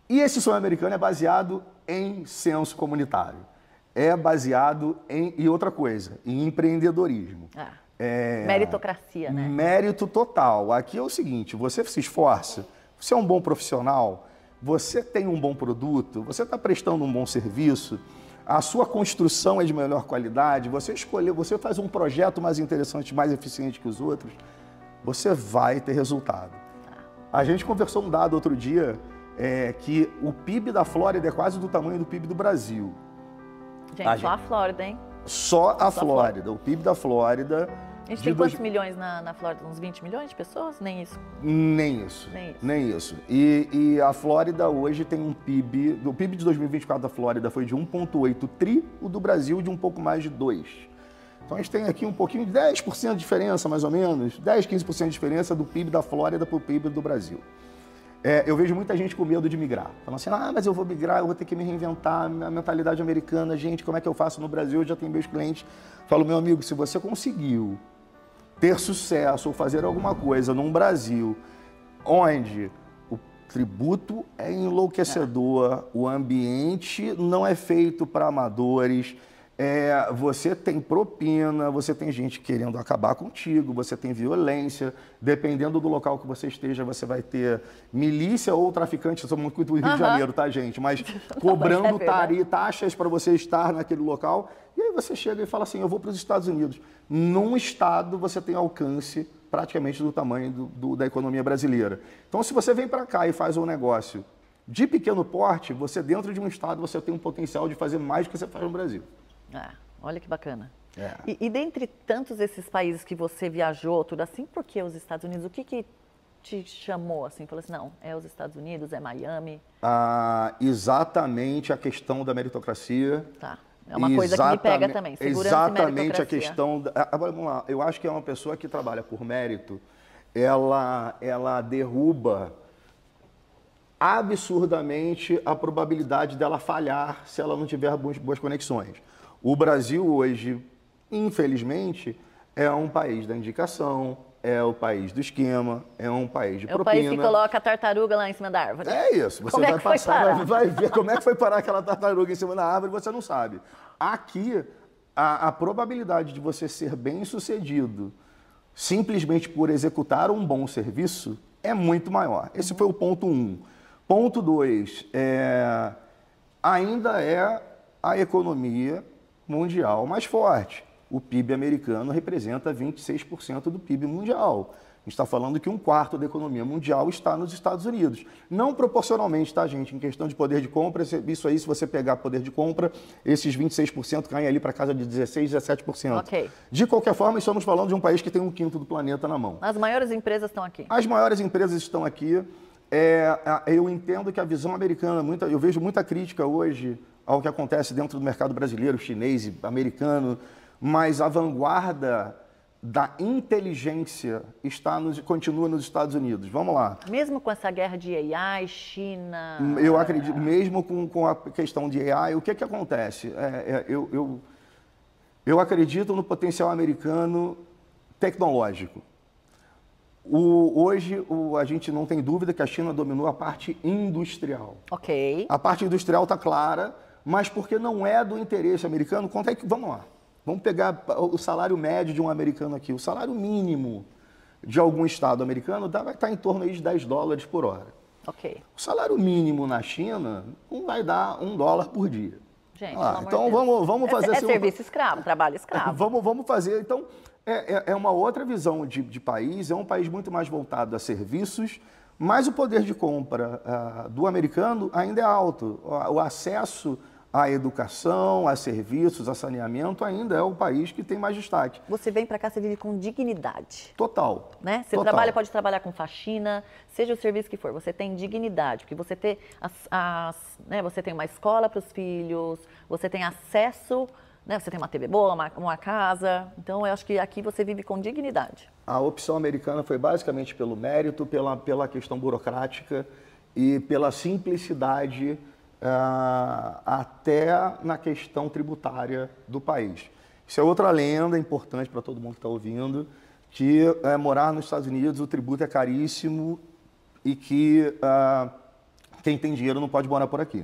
Speaker 1: E esse sonho americano é baseado em senso comunitário. É baseado em outra coisa, em empreendedorismo.
Speaker 2: Meritocracia, né?
Speaker 1: Mérito total. Aqui é o seguinte, você se esforça, você é um bom profissional, você tem um bom produto, você está prestando um bom serviço, a sua construção é de melhor qualidade, você escolheu, você faz um projeto mais interessante, mais eficiente que os outros, você vai ter resultado. A gente conversou um dado outro dia, que o PIB da Flórida é quase do tamanho do PIB do Brasil.
Speaker 2: Gente, só a Flórida, hein?
Speaker 1: Só a Flórida. O PIB da Flórida...
Speaker 2: A gente tem quantos milhões na Flórida? Uns 20 milhões de pessoas? Nem isso.
Speaker 1: Nem isso. E a Flórida hoje tem um PIB... O PIB de 2024 da Flórida foi de 1,8 tri, o do Brasil de um pouco mais de 2. Então a gente tem aqui um pouquinho de 10% de diferença, mais ou menos. 10, 15% de diferença do PIB da Flórida para o PIB do Brasil. Eu vejo muita gente com medo de migrar. Falando assim, mas eu vou migrar, eu vou ter que me reinventar, a mentalidade americana, gente, como é que eu faço no Brasil? Eu já tenho meus clientes. Falo, meu amigo, se você conseguiu ter sucesso ou fazer alguma coisa num Brasil onde o tributo é enlouquecedor, o ambiente não é feito para amadores, você tem propina, você tem gente querendo acabar contigo, você tem violência, dependendo do local que você esteja, você vai ter milícia ou traficante, somos muito do Rio de Janeiro, tá, gente? Mas cobrando taxas para você estar naquele local, e aí você chega e fala assim, eu vou para os Estados Unidos. Num estado você tem alcance praticamente do tamanho da economia brasileira. Então, se você vem para cá e faz um negócio de pequeno porte, você dentro de um estado, você tem um potencial de fazer mais do que você faz no Brasil.
Speaker 2: Olha que bacana. E dentre tantos esses países que você viajou, tudo assim, por que os Estados Unidos? O que te chamou assim? Falou assim, não, é os Estados Unidos, é Miami?
Speaker 1: Exatamente a questão da meritocracia.
Speaker 2: Tá. É uma coisa que me pega também, segurança
Speaker 1: exatamente
Speaker 2: e meritocracia.
Speaker 1: A questão... Vamos lá, eu acho que é uma pessoa que trabalha por mérito, ela derruba absurdamente a probabilidade dela falhar se ela não tiver boas conexões. O Brasil hoje, infelizmente, é um país da indicação, é o país do esquema, é um país de propina.
Speaker 2: É o país que coloca a tartaruga lá em cima da árvore.
Speaker 1: É isso. Você vai passar, vai ver como é que foi parar aquela tartaruga em cima da árvore e você não sabe. Aqui, a probabilidade de você ser bem-sucedido simplesmente por executar um bom serviço é muito maior. Esse foi o ponto 1. Ponto 2, ainda é a economia mundial mais forte. O PIB americano representa 26% do PIB mundial. A gente está falando que 1/4 da economia mundial está nos Estados Unidos. Não proporcionalmente, tá, gente? Em questão de poder de compra, isso aí, se você pegar poder de compra, esses 26% caem ali para casa de 16%, 17%.
Speaker 2: Ok.
Speaker 1: De qualquer forma, estamos falando de um país que tem 1/5 do planeta na mão.
Speaker 2: As maiores empresas estão aqui.
Speaker 1: As maiores empresas estão aqui. Eu entendo que a visão americana, eu vejo muita crítica hoje ao que acontece dentro do mercado brasileiro, chinês e americano, mas a vanguarda da inteligência continua nos Estados Unidos. Vamos lá.
Speaker 2: Mesmo com essa guerra de AI, China...
Speaker 1: Eu acredito, mesmo com a questão de AI, o que acontece? Eu acredito no potencial americano tecnológico. Hoje, a gente não tem dúvida que a China dominou a parte industrial.
Speaker 2: Ok.
Speaker 1: A parte industrial está clara, mas porque não é do interesse americano, vamos lá. Vamos pegar o salário médio de um americano aqui. O salário mínimo de algum estado americano vai estar em torno aí de $10 por hora.
Speaker 2: Ok.
Speaker 1: O salário mínimo na China não vai dar $1 por dia.
Speaker 2: Gente,
Speaker 1: então vamos fazer assim.
Speaker 2: Serviço escravo, trabalho escravo.
Speaker 1: Vamos fazer. Então, é uma outra visão de país, é um país muito mais voltado a serviços, mas o poder de compra do americano ainda é alto. O acesso a educação, a serviços, a saneamento, ainda é o país que tem mais destaque.
Speaker 2: Você vem para cá, você vive com dignidade.
Speaker 1: Total.
Speaker 2: Né? Você
Speaker 1: Total.
Speaker 2: pode trabalhar com faxina, seja o serviço que for, você tem dignidade, porque você tem, né, você tem uma escola para os filhos, você tem acesso, né, você tem uma TV boa, uma casa, então eu acho que aqui você vive com dignidade.
Speaker 1: A opção americana foi basicamente pelo mérito, pela questão burocrática e pela simplicidade até na questão tributária do país. Isso é outra lenda importante para todo mundo que está ouvindo, que morar nos Estados Unidos o tributo é caríssimo e que quem tem dinheiro não pode morar por aqui.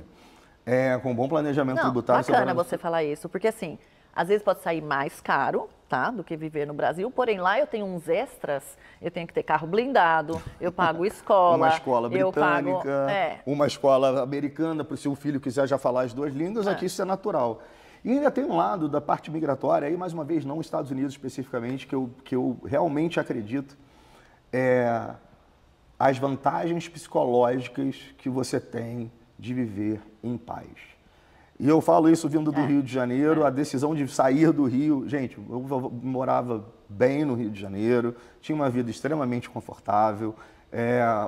Speaker 1: Com bom planejamento tributário...
Speaker 2: Bacana você falar isso, porque assim, às vezes pode sair mais caro, tá, do que viver no Brasil, porém lá eu tenho uns extras, eu tenho que ter carro blindado, eu pago escola...
Speaker 1: Uma escola britânica,
Speaker 2: eu pago,
Speaker 1: uma escola americana, para o seu filho quiser já falar as duas línguas, aqui isso é natural. E ainda tem um lado da parte migratória, aí mais uma vez não os Estados Unidos especificamente, que eu realmente acredito, as vantagens psicológicas que você tem de viver em paz. E eu falo isso vindo do Rio de Janeiro, a decisão de sair do Rio. Gente, eu morava bem no Rio de Janeiro, tinha uma vida extremamente confortável.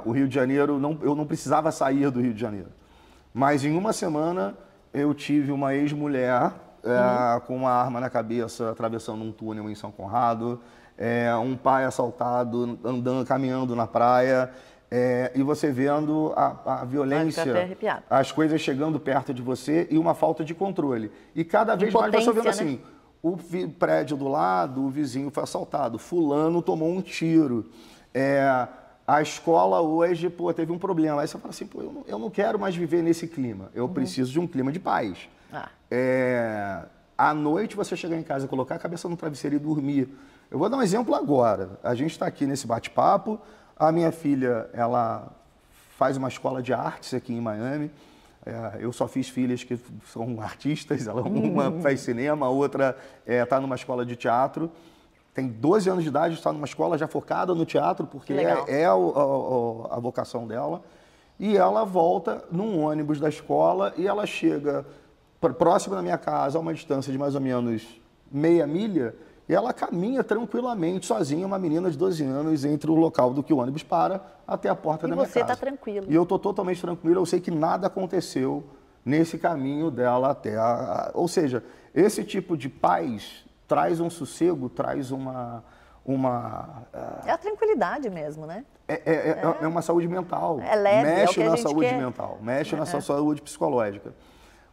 Speaker 1: O Rio de Janeiro, eu não precisava sair do Rio de Janeiro. Mas em uma semana eu tive uma ex-mulher com uma arma na cabeça, atravessando um túnel em São Conrado, um pai assaltado, caminhando na praia. E você vendo a violência, as coisas chegando perto de você e uma falta de controle. E cada vez mais você vendo assim, o prédio do lado, o vizinho foi assaltado, fulano tomou um tiro, a escola hoje, teve um problema. Aí você fala assim, eu não quero mais viver nesse clima, eu preciso de um clima de paz. À noite você chegar em casa, colocar a cabeça no travesseiro e dormir. Eu vou dar um exemplo agora, a gente está aqui nesse bate-papo. A minha filha, ela faz uma escola de artes aqui em Miami. Eu só fiz filhas que são artistas. Uma faz cinema, a outra está numa escola de teatro. Tem 12 anos de idade, está numa escola já focada no teatro, porque a vocação dela. E ela volta num ônibus da escola e ela chega próximo da minha casa, a uma distância de mais ou menos meia milha, e ela caminha tranquilamente, sozinha, uma menina de 12 anos, entre o local do que o ônibus para até a porta da minha casa.
Speaker 2: E você está tranquilo.
Speaker 1: E eu estou totalmente tranquilo, eu sei que nada aconteceu nesse caminho dela até Ou seja, esse tipo de paz traz um sossego, traz uma...
Speaker 2: É a tranquilidade mesmo, né?
Speaker 1: É uma saúde mental.
Speaker 2: É leve,
Speaker 1: mexe na saúde
Speaker 2: quer.
Speaker 1: mental, mexe na sua saúde psicológica.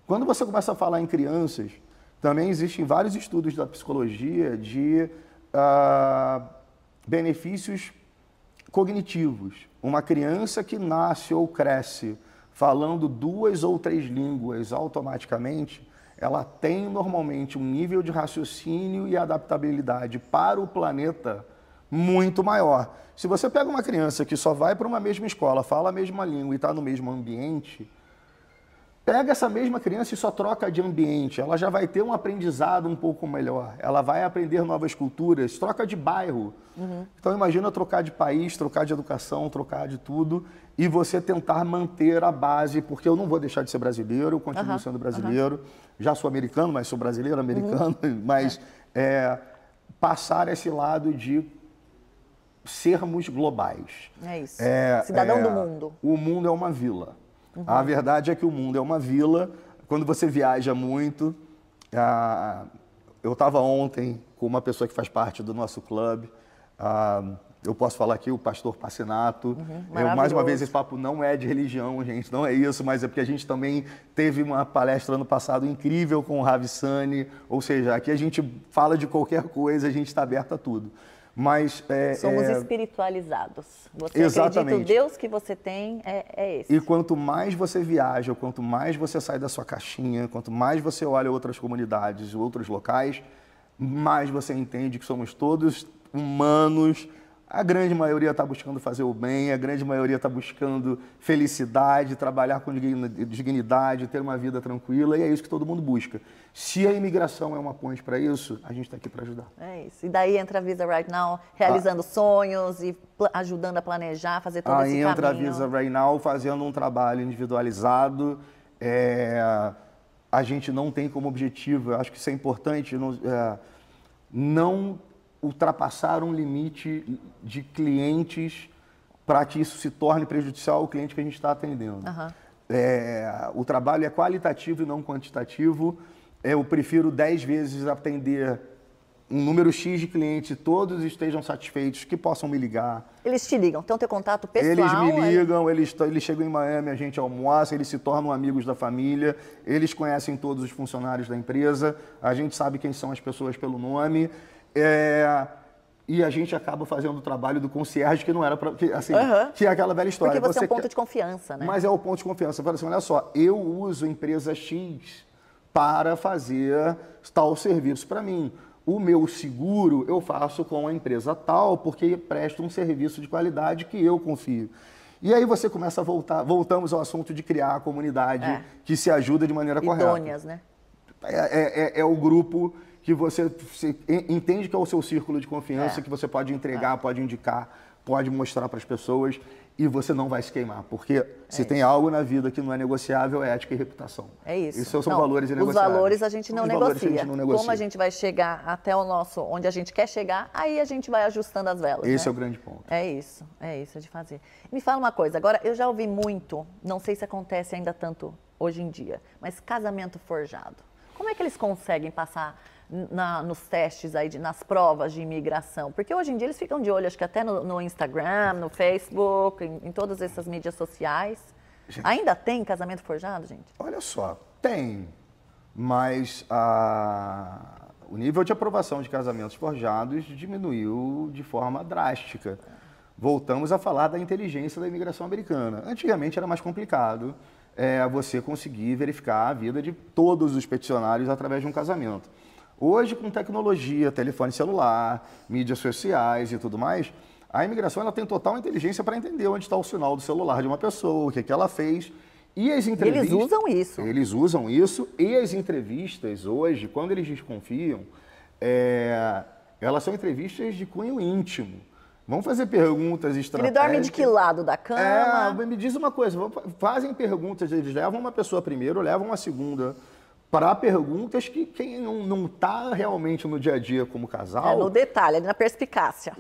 Speaker 1: Quando você começa a falar em crianças... Também existem vários estudos da psicologia de benefícios cognitivos. Uma criança que nasce ou cresce falando 2 ou 3 línguas automaticamente, ela tem normalmente um nível de raciocínio e adaptabilidade para o planeta muito maior. Se você pega uma criança que só vai para uma mesma escola, fala a mesma língua e está no mesmo ambiente... Pega essa mesma criança e só troca de ambiente, ela já vai ter um aprendizado um pouco melhor, ela vai aprender novas culturas, troca de bairro. Então imagina trocar de país, trocar de educação, trocar de tudo e você tentar manter a base, porque eu não vou deixar de ser brasileiro, eu continuo sendo brasileiro, já sou americano, mas sou brasileiro, americano, mas passar esse lado de sermos globais.
Speaker 2: É isso, cidadão do mundo.
Speaker 1: O mundo é uma vila. A verdade é que o mundo é uma vila. Quando você viaja muito... eu estava ontem com uma pessoa que faz parte do nosso clube. Eu posso falar aqui, o pastor Passinato. Mais uma vez, esse papo não é de religião, gente. Não é isso, mas é porque a gente também teve uma palestra ano passado incrível com o Ravi Sani. Ou seja, aqui a gente fala de qualquer coisa, a gente está aberto a tudo. Mas,
Speaker 2: somos espiritualizados. Você
Speaker 1: exatamente.
Speaker 2: Acredita, o Deus que você tem é esse.
Speaker 1: E quanto mais você viaja, quanto mais você sai da sua caixinha, quanto mais você olha outras comunidades, outros locais, mais você entende que somos todos humanos. A grande maioria está buscando fazer o bem, a grande maioria está buscando felicidade, trabalhar com dignidade, ter uma vida tranquila, e é isso que todo mundo busca. Se a imigração é uma ponte para isso, a gente está aqui para ajudar.
Speaker 2: É isso. E daí entra a Visa Right Now, realizando sonhos e ajudando a planejar, fazer todo esse caminho.
Speaker 1: Aí entra a Visa Right Now fazendo um trabalho individualizado, a gente não tem como objetivo, eu acho que isso é importante, não ultrapassar um limite de clientes para que isso se torne prejudicial ao cliente que a gente está atendendo. O trabalho é qualitativo e não quantitativo. Eu prefiro 10 vezes atender um número X de clientes e todos estejam satisfeitos, que possam me ligar.
Speaker 2: Eles te ligam, então teu contato pessoal...
Speaker 1: Eles me ligam, eles chegam em Miami, a gente almoça, eles se tornam amigos da família, eles conhecem todos os funcionários da empresa, a gente sabe quem são as pessoas pelo nome, e a gente acaba fazendo o trabalho do concierge, que não era para... Que é aquela velha história.
Speaker 2: Porque você é um ponto de confiança, né?
Speaker 1: Mas é o ponto de confiança. Você fala assim, olha só, eu uso empresa X para fazer tal serviço para mim. O meu seguro eu faço com a empresa tal, porque presta um serviço de qualidade que eu confio. E aí você começa a voltamos ao assunto de criar a comunidade que se ajuda de maneira correta.
Speaker 2: Idôneas, né?
Speaker 1: É o grupo que você entende que é o seu círculo de confiança, que você pode entregar, pode indicar, pode mostrar para as pessoas e você não vai se queimar. Porque se tem algo na vida que não é negociável, é ética e reputação. É isso. Esses são valores inegociáveis.
Speaker 2: Os valores a gente não negocia. Como a gente vai chegar até o nosso, onde a gente quer chegar, aí a gente vai ajustando as velas.
Speaker 1: Esse é o grande ponto.
Speaker 2: É isso de fazer. Me fala uma coisa, agora eu já ouvi muito, não sei se acontece ainda tanto hoje em dia, mas casamento forjado. Como é que eles conseguem passar nos testes aí, nas provas de imigração? Porque hoje em dia eles ficam de olho, acho que até no Instagram, no Facebook, em todas essas mídias sociais. Gente, ainda tem casamento forjado, gente?
Speaker 1: Olha só, tem, mas o nível de aprovação de casamentos forjados diminuiu de forma drástica. Voltamos a falar da inteligência da imigração americana. Antigamente era mais complicado você conseguir verificar a vida de todos os peticionários através de um casamento. Hoje, com tecnologia, telefone celular, mídias sociais e tudo mais, a imigração ela tem total inteligência para entender onde está o sinal do celular de uma pessoa, o que ela fez. E as entrevistas...
Speaker 2: Eles usam isso.
Speaker 1: Eles usam isso. E as entrevistas hoje, quando eles desconfiam, elas são entrevistas de cunho íntimo. Vão fazer perguntas estratégicas.
Speaker 2: Ele dorme de que lado da cama?
Speaker 1: Me diz uma coisa, fazem perguntas, eles levam uma pessoa primeiro, levam uma segunda... para perguntas que quem não está realmente no dia a dia como casal...
Speaker 2: no detalhe, na perspicácia.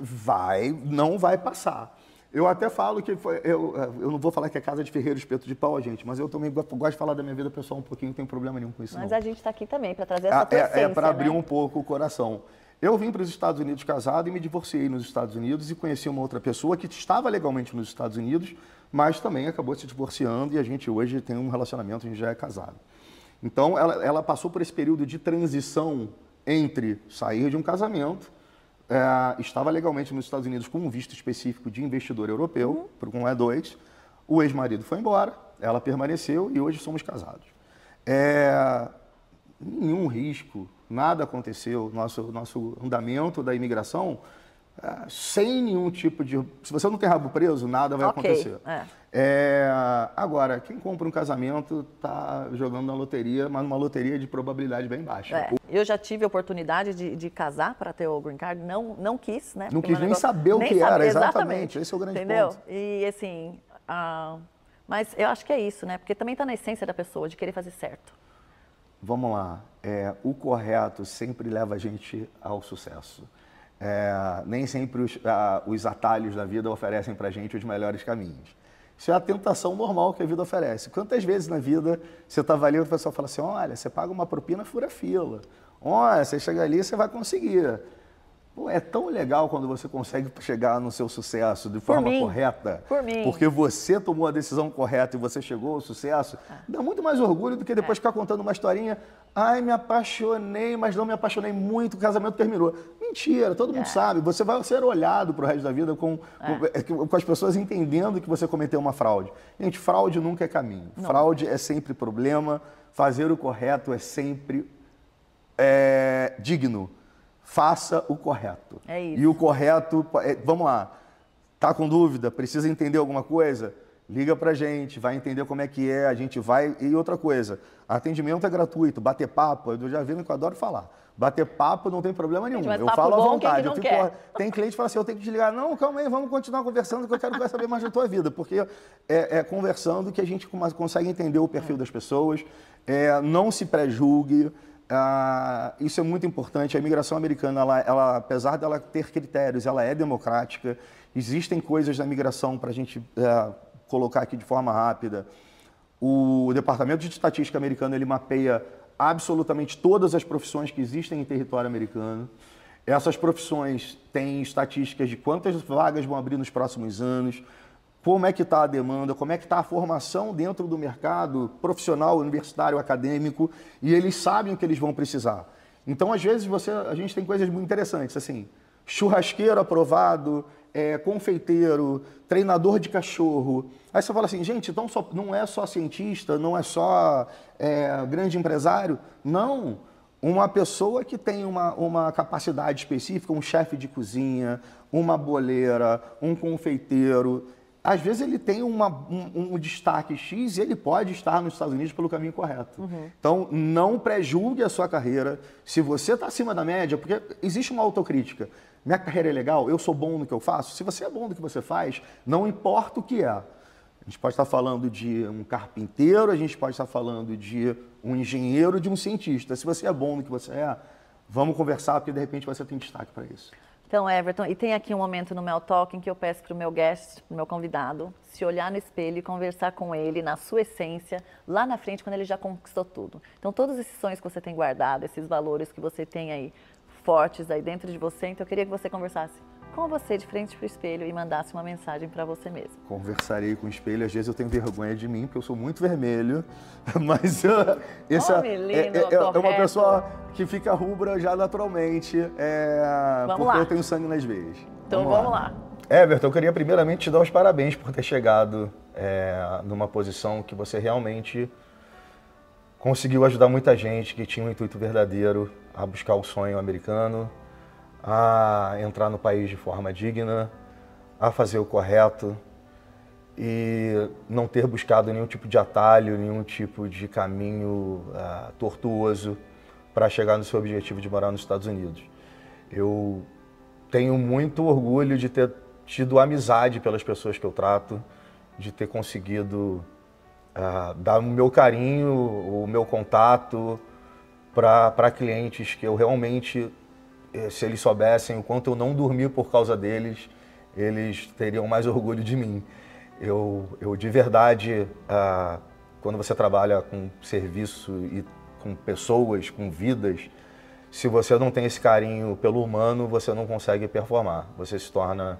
Speaker 1: Não vai passar. Eu até falo que... Eu não vou falar que é casa de ferreiro, espeto de pau, gente, mas eu também gosto de falar da minha vida pessoal um pouquinho, não tem problema nenhum com isso.
Speaker 2: Mas
Speaker 1: não.
Speaker 2: A gente está aqui também para trazer essa tua essência,
Speaker 1: para abrir um pouco o coração. Eu vim para os Estados Unidos casado e me divorciei nos Estados Unidos e conheci uma outra pessoa que estava legalmente nos Estados Unidos, mas também acabou se divorciando e a gente hoje tem um relacionamento, a gente já é casado. Então, ela passou por esse período de transição entre sair de um casamento, estava legalmente nos Estados Unidos com um visto específico de investidor europeu, por um E2, o ex-marido foi embora, ela permaneceu e hoje somos casados. Nenhum risco, nada aconteceu, nosso andamento da imigração, sem nenhum tipo de... Se você não tem rabo preso, nada vai acontecer. Agora, quem compra um casamento está jogando na loteria, mas numa loteria de probabilidade bem baixa.
Speaker 2: Eu já tive a oportunidade de casar para ter o Green Card, não quis, né?
Speaker 1: Não quis nem saber o que era, exatamente. Esse é o grande ponto.
Speaker 2: E assim, mas eu acho que é isso, né? Porque também está na essência da pessoa, de querer fazer certo.
Speaker 1: Vamos lá. O correto sempre leva a gente ao sucesso. Nem sempre os atalhos da vida oferecem para a gente os melhores caminhos. Isso é a tentação normal que a vida oferece. Quantas vezes na vida você está valendo e o pessoal fala assim, olha, você paga uma propina, fura fila. Olha, você chega ali, você vai conseguir. Pô, é tão legal quando você consegue chegar no seu sucesso de forma correta.
Speaker 2: Por mim.
Speaker 1: Porque você tomou a decisão correta e você chegou ao sucesso. Dá muito mais orgulho do que depois ficar contando uma historinha. Ai, me apaixonei, mas não me apaixonei muito, o casamento terminou. Mentira, todo mundo sabe. Você vai ser olhado pro resto da vida com as pessoas entendendo que você cometeu uma fraude. Gente, fraude nunca é caminho. Não. Fraude é sempre problema. Fazer o correto é sempre digno. Faça o correto.
Speaker 2: É isso.
Speaker 1: E o correto, vamos lá, tá com dúvida, precisa entender alguma coisa? Liga pra gente, vai entender como é que é, a gente vai... E outra coisa, atendimento é gratuito, bater papo, eu já vi que eu adoro falar. bater papo não tem problema nenhum.
Speaker 2: Mas
Speaker 1: Eu
Speaker 2: papo
Speaker 1: falo à
Speaker 2: bom,
Speaker 1: vontade.
Speaker 2: quem que não quer?
Speaker 1: Tem cliente que fala assim, eu tenho que desligar. Não, calma aí, vamos continuar conversando que eu quero saber mais da tua vida. Porque é conversando que a gente consegue entender o perfil das pessoas, não se pré-julgue. Isso é muito importante. A imigração americana, ela, apesar dela ter critérios, ela é democrática. Existem coisas na migração para a gente colocar aqui de forma rápida. O Departamento de Estatística americano, ele mapeia absolutamente todas as profissões que existem em território americano. Essas profissões têm estatísticas de quantas vagas vão abrir nos próximos anos, como é que está a demanda, como é que está a formação dentro do mercado profissional, universitário, acadêmico, e eles sabem o que eles vão precisar. Então, às vezes, a gente tem coisas muito interessantes, assim, churrasqueiro aprovado, confeiteiro, treinador de cachorro. Aí você fala assim, gente, então não é só cientista, não é só grande empresário. Não, uma pessoa que tem uma capacidade específica, um chefe de cozinha, uma boleira, um confeiteiro, às vezes ele tem um destaque X e ele pode estar nos Estados Unidos pelo caminho correto. Então, não pré-julgue a sua carreira. Se você está acima da média, porque existe uma autocrítica. Minha carreira é legal, eu sou bom no que eu faço. Se você é bom no que você faz, não importa o que é. A gente pode estar falando de um carpinteiro, a gente pode estar falando de um engenheiro, de um cientista. Se você é bom no que você é, vamos conversar, porque de repente você tem destaque para isso.
Speaker 2: Então, Everton, e tem aqui um momento no Mel Talk em que eu peço para o meu guest, para o meu convidado, se olhar no espelho e conversar com ele na sua essência, lá na frente, quando ele já conquistou tudo. Então, todos esses sonhos que você tem guardado, esses valores que você tem aí, fortes aí dentro de você, então eu queria que você conversasse com você de frente para o espelho e mandasse uma mensagem para você mesmo.
Speaker 1: Conversarei com o espelho, às vezes eu tenho vergonha de mim, porque eu sou muito vermelho, mas é uma pessoa que fica rubra já naturalmente, porque
Speaker 2: lá.
Speaker 1: eu tenho sangue nas veias.
Speaker 2: Então vamos lá.
Speaker 1: Everton, eu queria primeiramente te dar os parabéns por ter chegado numa posição que você realmente conseguiu ajudar muita gente que tinha um intuito verdadeiro a buscar o sonho americano, a entrar no país de forma digna, a fazer o correto e não ter buscado nenhum tipo de atalho, nenhum tipo de caminho tortuoso para chegar no seu objetivo de morar nos Estados Unidos. Eu tenho muito orgulho de ter tido amizade pelas pessoas que eu trato, de ter conseguido dar o meu carinho, o meu contato para clientes que eu realmente, se eles soubessem o quanto eu não dormi por causa deles, eles teriam mais orgulho de mim. Eu de verdade, quando você trabalha com serviço e com pessoas, com vidas, se você não tem esse carinho pelo humano, você não consegue performar, você se torna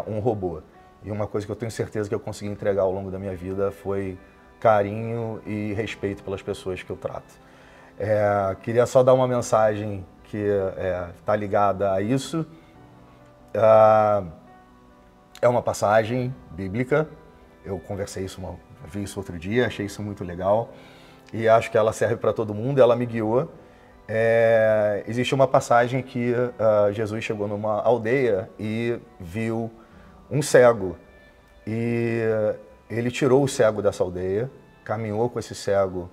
Speaker 1: um robô. E uma coisa que eu tenho certeza que eu consegui entregar ao longo da minha vida foi carinho e respeito pelas pessoas que eu trato. Queria só dar uma mensagem que está ligada a isso. É uma passagem bíblica, eu vi isso outro dia, achei isso muito legal e acho que ela serve para todo mundo, ela me guiou. Existe uma passagem que Jesus chegou numa aldeia e viu um cego e ele tirou o cego dessa aldeia, caminhou com esse cego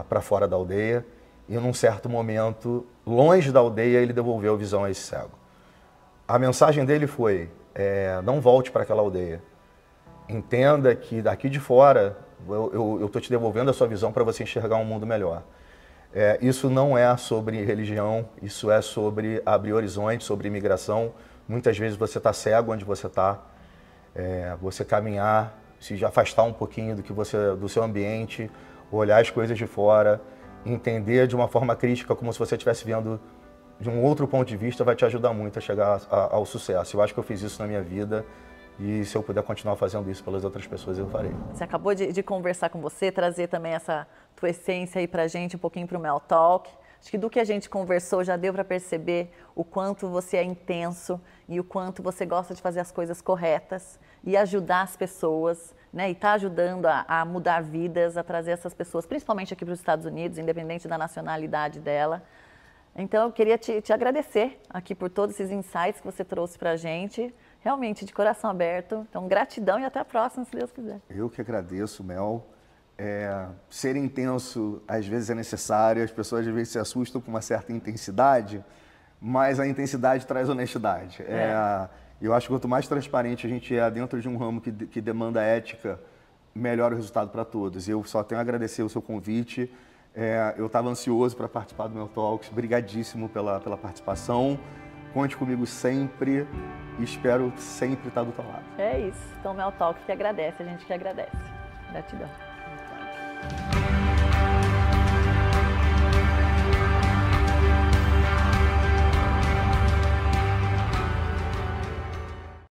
Speaker 1: para fora da aldeia e num certo momento, longe da aldeia, ele devolveu a visão a esse cego. A mensagem dele foi, não volte para aquela aldeia. Entenda que daqui de fora eu estou te devolvendo a sua visão para você enxergar um mundo melhor. Isso não é sobre religião, isso é sobre abrir horizontes, sobre imigração. Muitas vezes você está cego onde você está, você caminhar, se afastar um pouquinho do seu ambiente, olhar as coisas de fora, entender de uma forma crítica, como se você estivesse vendo de um outro ponto de vista, vai te ajudar muito a chegar ao sucesso. Eu acho que eu fiz isso na minha vida e se eu puder continuar fazendo isso pelas outras pessoas, eu farei.
Speaker 2: Você acabou de conversar com você, trazer também essa tua essência aí pra gente, um pouquinho pro Mel Talk. Acho que do que a gente conversou já deu para perceber o quanto você é intenso e o quanto você gosta de fazer as coisas corretas e ajudar as pessoas, né? E está ajudando a mudar vidas, a trazer essas pessoas, principalmente aqui para os Estados Unidos, independente da nacionalidade dela. Então, eu queria te agradecer aqui por todos esses insights que você trouxe para a gente, realmente de coração aberto. Então, gratidão e até a próxima, se Deus quiser.
Speaker 1: Eu que agradeço, Mel. ser intenso às vezes é necessário, as pessoas às vezes se assustam com uma certa intensidade, mas a intensidade traz honestidade. Eu acho que quanto mais transparente a gente é dentro de um ramo que demanda ética, melhor o resultado para todos. Eu só tenho a agradecer o seu convite. Eu estava ansioso para participar do meu Talks. Brigadíssimo pela participação. Conte comigo sempre e espero sempre estar do teu lado.
Speaker 2: É isso. Então, o Mel Talk que agradece, a gente que agradece. Gratidão.